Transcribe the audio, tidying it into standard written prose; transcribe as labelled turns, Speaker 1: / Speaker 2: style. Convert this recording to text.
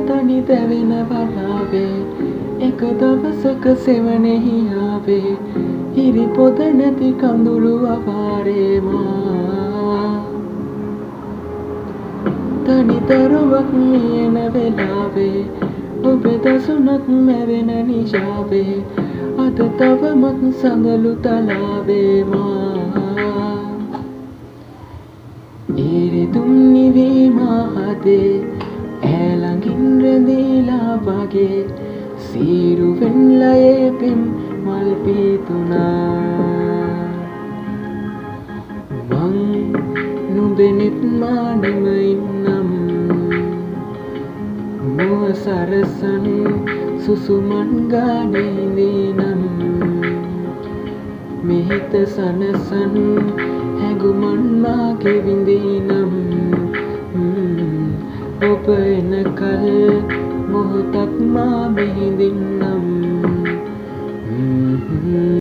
Speaker 1: තනි දැවෙන වලාවේ එක දවසක සෙවණෙහි ආවේ හිරි පොද නැති කඳුළු අපාරේ මා තනි දරුවක් ලියන වෙලාවේ ඔබේ දසුනක් මැවෙන නිශාවේ අද තවමත් සඳලු තලාවේ මා ඉරිදුම් නිවීම හදේ ඈළඟින් රැඳීලා වගේ සීරුවෙන් ලයේ පෙම් මල් පීතුනා මං නුඹෙනෙත් මානෙම ඉන්නම් මුව සරසන සුසුමන් ගානේ ඉඳීනම් මෙහිත සනසන හැඟුමන් මාගේ විඳීනම් ඔබ එනකල් මොහොතක් මා මෙහිඳින්නම්